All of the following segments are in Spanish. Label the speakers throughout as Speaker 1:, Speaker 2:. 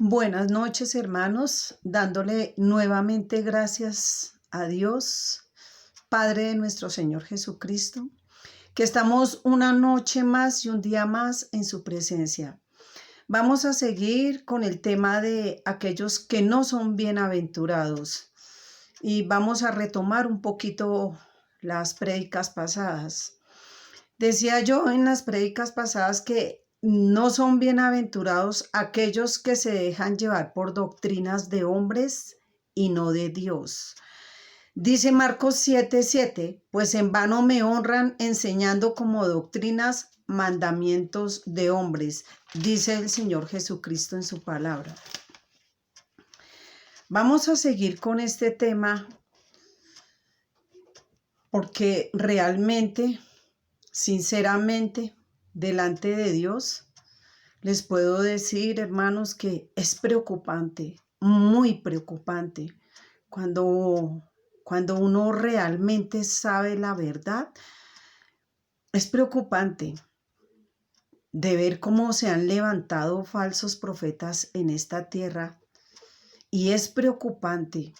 Speaker 1: Buenas noches, hermanos, dándole nuevamente gracias a Dios, Padre de nuestro Señor Jesucristo, que estamos una noche más y un día más en su presencia. Vamos a seguir con el tema de aquellos que no son bienaventurados y vamos a retomar un poquito las prédicas pasadas. Decía yo en las prédicas pasadas que no son bienaventurados aquellos que se dejan llevar por doctrinas de hombres y no de Dios. Dice Marcos 7:7, pues en vano me honran enseñando como doctrinas mandamientos de hombres, dice el Señor Jesucristo en su palabra. Vamos a seguir con este tema porque realmente, sinceramente, delante de Dios, les puedo decir, hermanos, que es preocupante, muy preocupante, cuando uno realmente sabe la verdad. Es preocupante de ver cómo se han levantado falsos profetas en esta tierra, y es preocupante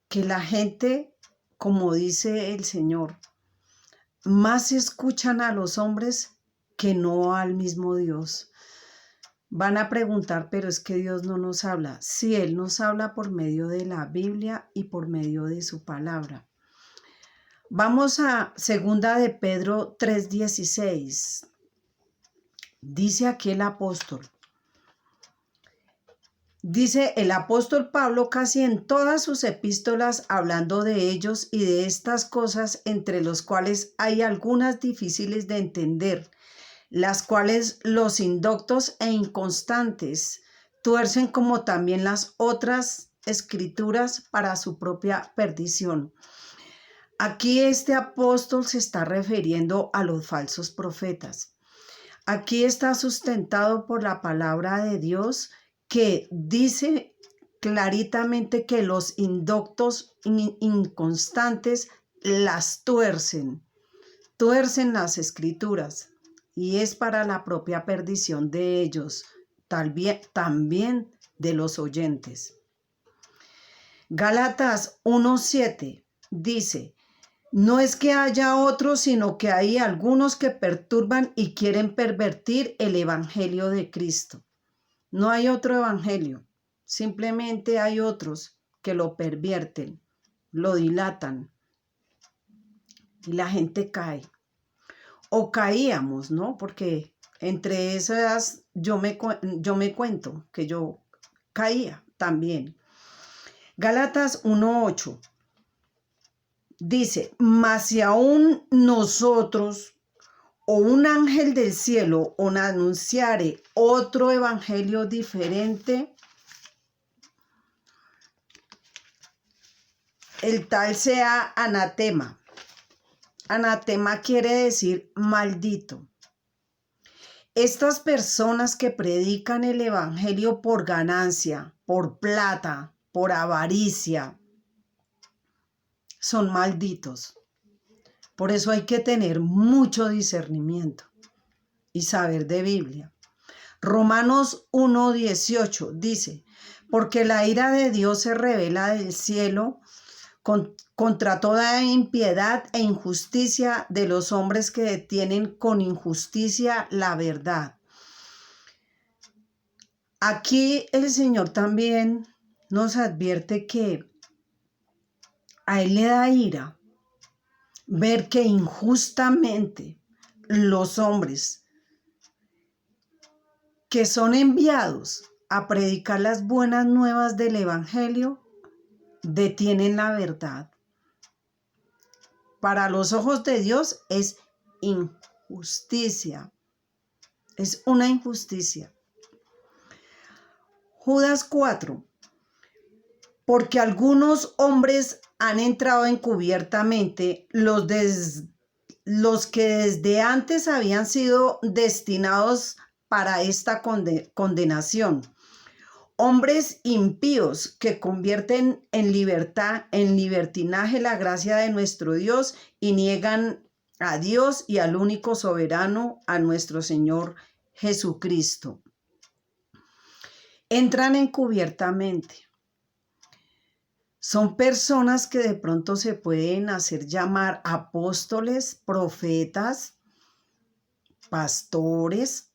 Speaker 1: que la gente, como dice el Señor, más escuchan a los hombres que no al mismo Dios. Van a preguntar, pero es que Dios no nos habla. Sí, Él nos habla por medio de la Biblia y por medio de su palabra. Vamos a 2 de Pedro 3:16. Dice aquí el apóstol. Dice el apóstol Pablo casi en todas sus epístolas hablando de ellos y de estas cosas, entre los cuales hay algunas difíciles de entender, las cuales los indoctos e inconstantes tuercen, como también las otras escrituras, para su propia perdición. Aquí este apóstol se está refiriendo a los falsos profetas. Aquí está sustentado por la palabra de Dios, que dice claritamente que los indoctos inconstantes las tuercen las escrituras, y es para la propia perdición de ellos, también de los oyentes. Gálatas 1:7 dice, no es que haya otros, sino que hay algunos que perturban y quieren pervertir el evangelio de Cristo. No hay otro evangelio, simplemente hay otros que lo pervierten, lo dilatan, y la gente cae. O caíamos, ¿no? Porque entre esas yo me cuento que yo caía también. Gálatas 1:8 dice, mas si aún nosotros o un ángel del cielo os anunciare otro evangelio diferente, el tal sea anatema. Anatema quiere decir maldito. Estas personas que predican el evangelio por ganancia, por plata, por avaricia, son malditos. Por eso hay que tener mucho discernimiento y saber de Biblia. Romanos 1:18 dice, porque la ira de Dios se revela del cielo contra toda impiedad e injusticia de los hombres que detienen con injusticia la verdad. Aquí el Señor también nos advierte que a Él le da ira ver que injustamente los hombres que son enviados a predicar las buenas nuevas del Evangelio detienen la verdad. Para los ojos de Dios es injusticia. Es una injusticia. Judas 4. Porque algunos hombres han entrado encubiertamente, los que desde antes habían sido destinados para esta condenación. Hombres impíos que convierten en libertinaje la gracia de nuestro Dios y niegan a Dios y al único soberano, a nuestro Señor Jesucristo. entran encubiertamente. Son personas que de pronto se pueden hacer llamar apóstoles, profetas, pastores.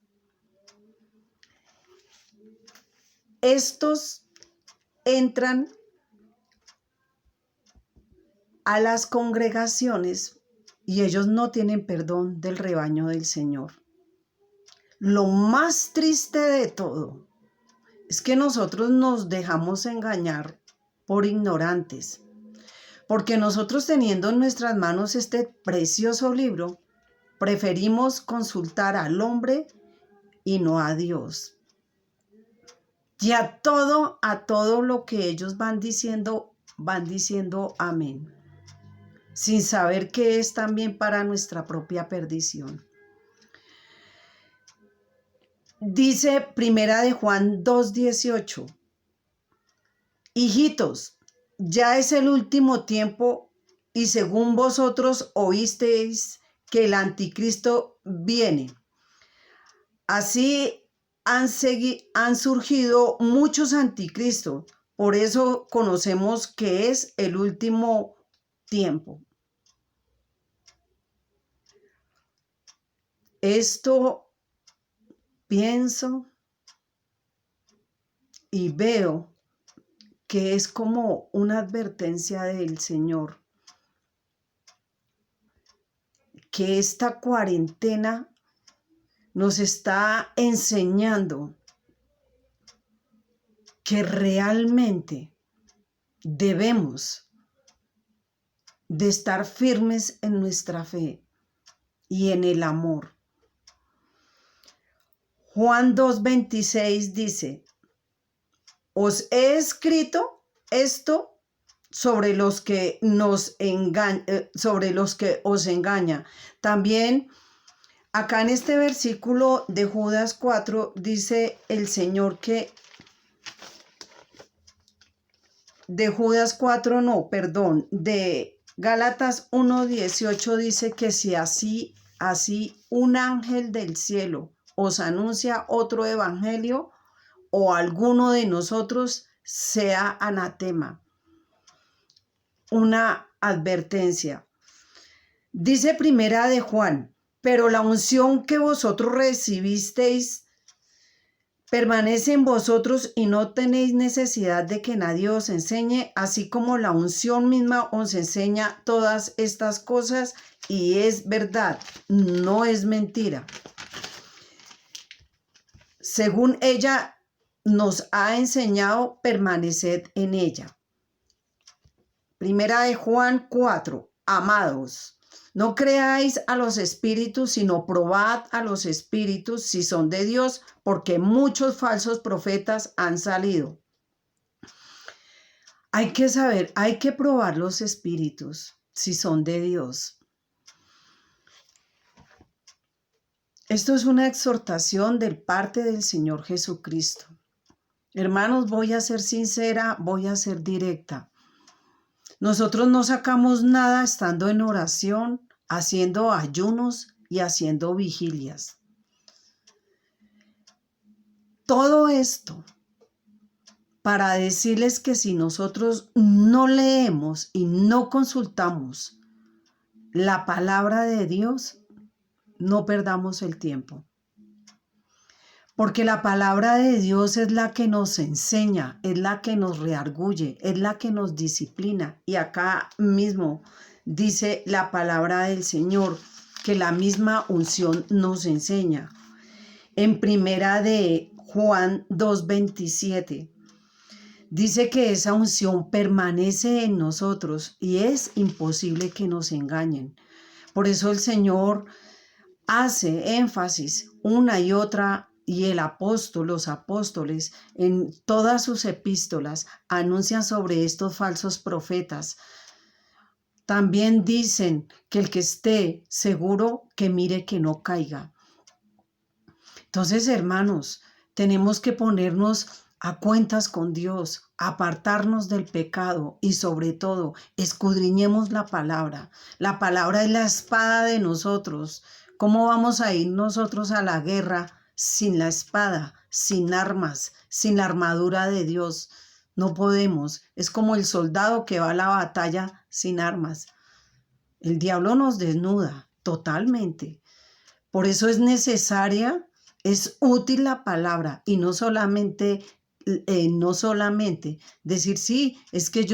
Speaker 1: Estos entran a las congregaciones y ellos no tienen perdón del rebaño del Señor. Lo más triste de todo es que nosotros nos dejamos engañar por ignorantes, porque nosotros teniendo en nuestras manos este precioso libro, preferimos consultar al hombre y no a Dios. Y a todo lo que ellos van diciendo amén, sin saber que es también para nuestra propia perdición. Dice Primera de Juan 2:18, hijitos, ya es el último tiempo y según vosotros oísteis que el anticristo viene. Así han surgido muchos anticristos, por eso conocemos que es el último tiempo. Esto pienso y veo que es como una advertencia del Señor, que esta cuarentena nos está enseñando que realmente debemos de estar firmes en nuestra fe y en el amor. Juan 2:26 dice, os he escrito esto sobre los que os engañan. También acá en este versículo de Judas 4 dice el Señor que de Gálatas 1:18 dice que si así un ángel del cielo os anuncia otro evangelio o alguno de nosotros, sea anatema. Una advertencia. Dice Primera de Juan, pero la unción que vosotros recibisteis permanece en vosotros y no tenéis necesidad de que nadie os enseñe, así como la unción misma os enseña todas estas cosas y es verdad, no es mentira. Según ella nos ha enseñado, permaneced en ella. Primera de Juan 4, amados, no creáis a los espíritus, sino probad a los espíritus si son de Dios, porque muchos falsos profetas han salido. Hay que saber, hay que probar los espíritus si son de Dios. Esto es una exhortación de parte del Señor Jesucristo. Hermanos, voy a ser sincera, voy a ser directa. Nosotros no sacamos nada estando en oración, haciendo ayunos y haciendo vigilias. Todo esto para decirles que si nosotros no leemos y no consultamos la palabra de Dios, no perdamos el tiempo. Porque la palabra de Dios es la que nos enseña, es la que nos redarguye, es la que nos disciplina. Y acá mismo dice la palabra del Señor que la misma unción nos enseña. En Primera de Juan 2:27 dice que esa unción permanece en nosotros y es imposible que nos engañen. Por eso el Señor hace énfasis una y otra. Y los apóstoles, en todas sus epístolas, anuncian sobre estos falsos profetas. También dicen que el que esté seguro, que mire que no caiga. Entonces, hermanos, tenemos que ponernos a cuentas con Dios, apartarnos del pecado y sobre todo, escudriñemos la palabra. La palabra es la espada de nosotros. ¿Cómo vamos a ir nosotros a la guerra sin la espada, sin armas, sin la armadura de Dios. No podemos. Es como el soldado que va a la batalla sin armas. El diablo nos desnuda totalmente. Por eso es necesaria, es útil la palabra y no solamente decir, sí, es que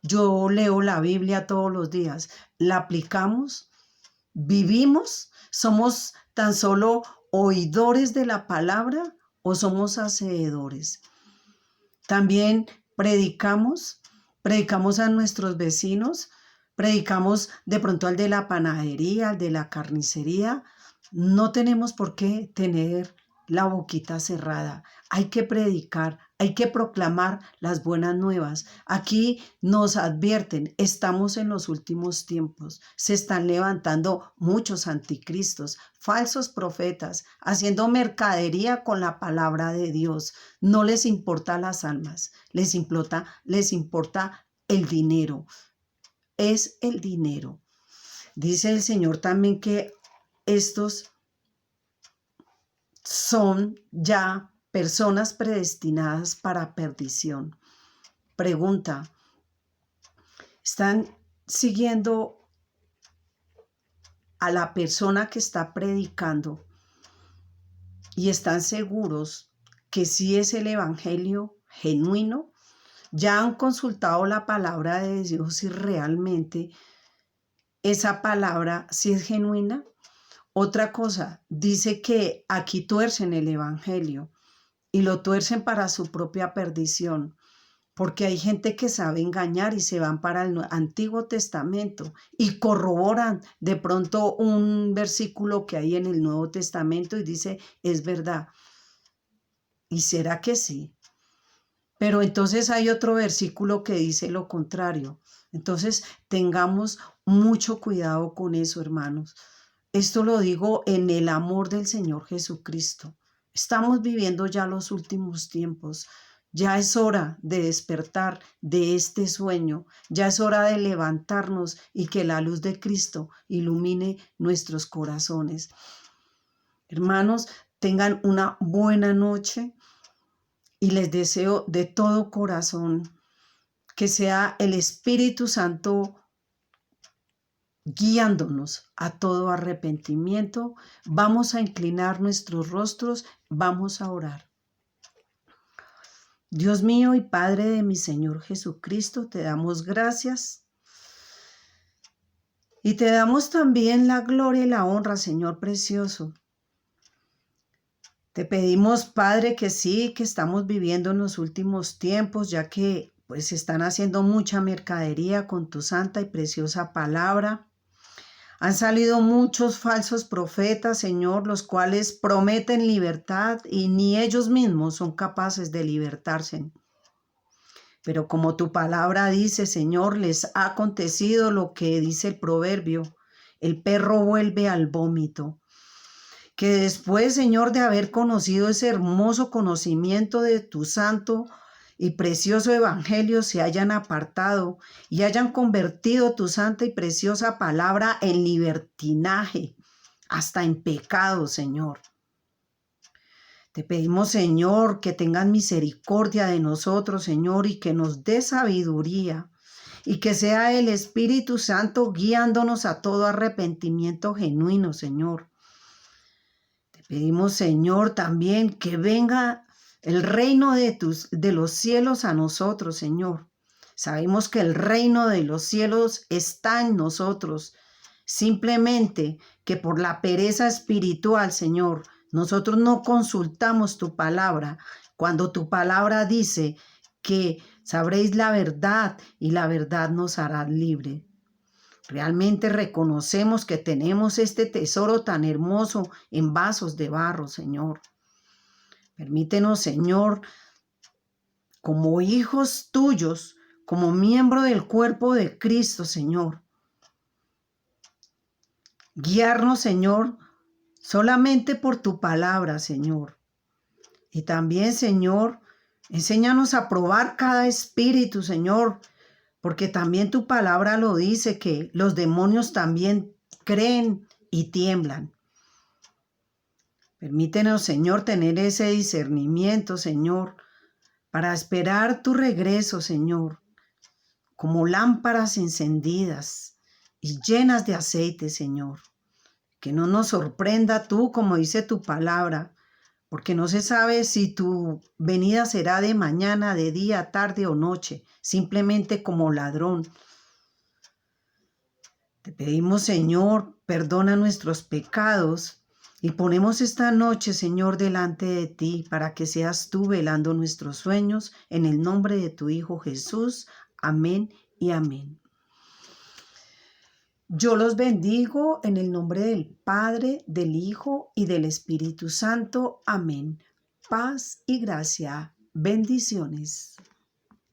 Speaker 1: yo leo la Biblia todos los días. ¿La aplicamos? ¿Vivimos? ¿Somos tan solo oidores de la palabra o somos hacedores? También predicamos a nuestros vecinos, predicamos de pronto al de la panadería, al de la carnicería. No tenemos por qué tener la boquita cerrada. Hay que predicar, hay que proclamar las buenas nuevas. Aquí nos advierten, estamos en los últimos tiempos. Se están levantando muchos anticristos, falsos profetas, haciendo mercadería con la palabra de Dios. No les importa las almas, les importa el dinero. Es el dinero. Dice el Señor también que estos son ya personas predestinadas para perdición. Pregunta, ¿están siguiendo a la persona que está predicando y están seguros que sí es el evangelio genuino? ¿Ya han consultado la palabra de Dios si realmente esa palabra sí es genuina? Otra cosa, dice que aquí tuercen el evangelio y lo tuercen para su propia perdición, porque hay gente que sabe engañar y se van para el Antiguo Testamento y corroboran de pronto un versículo que hay en el Nuevo Testamento y dice, es verdad. ¿Y será que sí? Pero entonces hay otro versículo que dice lo contrario. Entonces tengamos mucho cuidado con eso, hermanos. Esto lo digo en el amor del Señor Jesucristo. Estamos viviendo ya los últimos tiempos. Ya es hora de despertar de este sueño. Ya es hora de levantarnos y que la luz de Cristo ilumine nuestros corazones. Hermanos, tengan una buena noche y les deseo de todo corazón que sea el Espíritu Santo guiándonos a todo arrepentimiento. Vamos a inclinar nuestros rostros, vamos a orar. Dios mío y Padre de mi Señor Jesucristo, te damos gracias y te damos también la gloria y la honra, Señor precioso. Te pedimos, Padre, que sí, que estamos viviendo en los últimos tiempos, ya que pues están haciendo mucha mercadería con tu santa y preciosa palabra. Han salido muchos falsos profetas, Señor, los cuales prometen libertad y ni ellos mismos son capaces de libertarse. Pero como tu palabra dice, Señor, les ha acontecido lo que dice el proverbio, el perro vuelve al vómito. Que después, Señor, de haber conocido ese hermoso conocimiento de tu santo y precioso evangelio, se hayan apartado y hayan convertido tu santa y preciosa palabra en libertinaje, hasta en pecado, Señor. Te pedimos, Señor, que tengas misericordia de nosotros, Señor, y que nos dé sabiduría, y que sea el Espíritu Santo guiándonos a todo arrepentimiento genuino, Señor. Te pedimos, Señor, también que venga el reino de los cielos a nosotros, Señor. Sabemos que el reino de los cielos está en nosotros. Simplemente que por la pereza espiritual, Señor, nosotros no consultamos tu palabra. Cuando tu palabra dice que sabréis la verdad y la verdad nos hará libre. Realmente reconocemos que tenemos este tesoro tan hermoso en vasos de barro, Señor. Permítenos, Señor, como hijos tuyos, como miembro del cuerpo de Cristo, Señor. Guiarnos, Señor, solamente por tu palabra, Señor. Y también, Señor, enséñanos a probar cada espíritu, Señor, porque también tu palabra lo dice, que los demonios también creen y tiemblan. Permítenos, Señor, tener ese discernimiento, Señor, para esperar tu regreso, Señor, como lámparas encendidas y llenas de aceite, Señor. Que no nos sorprenda tú, como dice tu palabra, porque no se sabe si tu venida será de mañana, de día, tarde o noche, simplemente como ladrón. Te pedimos, Señor, perdona nuestros pecados y ponemos esta noche, Señor, delante de ti para que seas tú velando nuestros sueños en el nombre de tu Hijo Jesús. Amén y amén. Yo los bendigo en el nombre del Padre, del Hijo y del Espíritu Santo. Amén. Paz y gracia. Bendiciones.